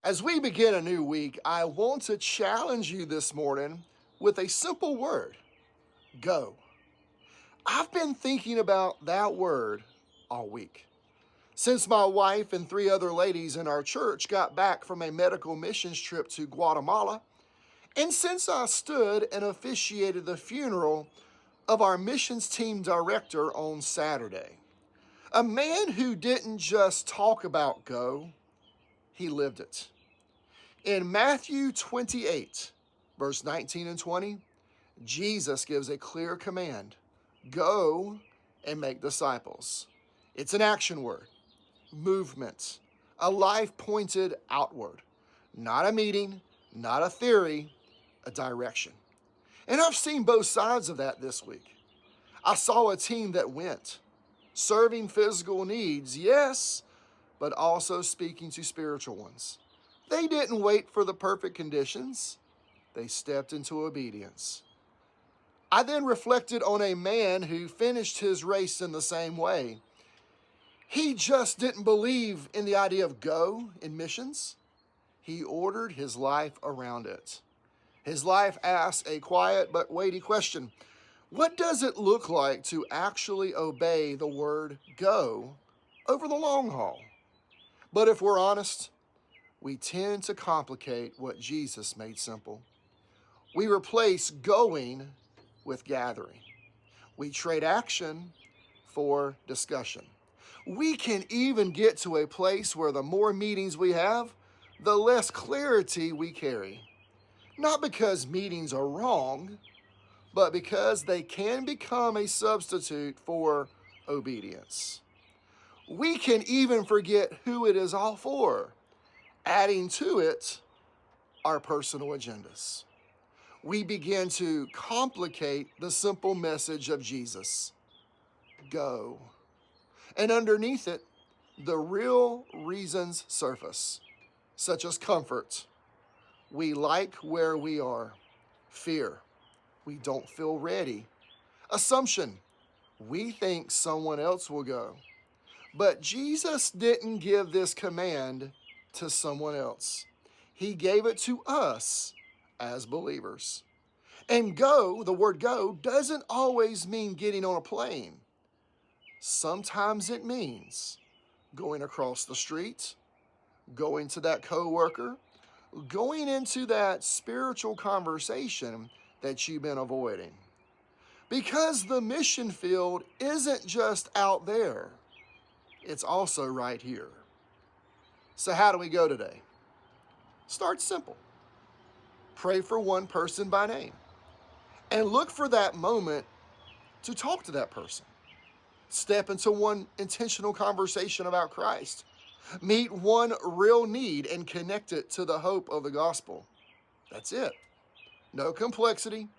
As we begin a new week, I want to challenge you this morning with a simple word: go. I've been thinking about that word all week. Since my wife and three other ladies in our church got back from a medical missions trip to Guatemala, and since I stood and officiated the funeral of our missions team director on Saturday, a man who didn't just talk about go, he lived it. In Matthew 28, verse 19 and 20, Jesus gives a clear command: go and make disciples. It's an action word, movement, a life pointed outward, not a meeting, not a theory, a direction. And I've seen both sides of that this week. I saw a team that went, serving physical needs, yes, but also speaking to spiritual ones. They didn't wait for the perfect conditions. They stepped into obedience. I then reflected on a man who finished his race in the same way. He just didn't believe in the idea of go in missions. He ordered his life around it. His life asked a quiet but weighty question: what does it look like to actually obey the word go over the long haul? But if we're honest, we tend to complicate what Jesus made simple. We replace going with gathering. We trade action for discussion. We can even get to a place where the more meetings we have, the less clarity we carry. Not because meetings are wrong, but because they can become a substitute for obedience. We can even forget who it is all for, adding to it our personal agendas. We begin to complicate the simple message of Jesus: go. And underneath it, the real reasons surface, such as comfort. We like where we are. Fear. We don't feel ready. Assumption. We think someone else will go. But Jesus didn't give this command to someone else. He gave it to us as believers. And go, the word go, doesn't always mean getting on a plane. Sometimes it means going across the street, going to that coworker, going into that spiritual conversation that you've been avoiding. Because the mission field isn't just out there, it's also right here. So how do we go today? Start simple. Pray for one person by name and look for that moment to talk to that person. Step into one intentional conversation about Christ. Meet one real need and connect it to the hope of the gospel. That's it. No complexity,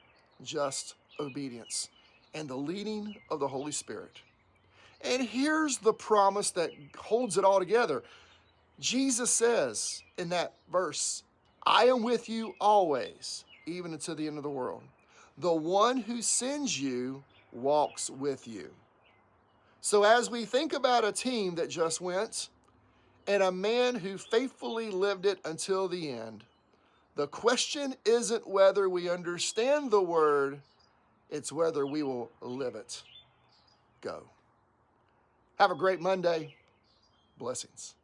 just obedience and the leading of the Holy Spirit. And here's the promise that holds it all together. Jesus says in that verse, I am with you always, even unto the end of the world. The one who sends you walks with you. So as we think about a team that just went and a man who faithfully lived it until the end, the question isn't whether we understand the word, it's whether we will live it. Go. Have a great Monday. Blessings.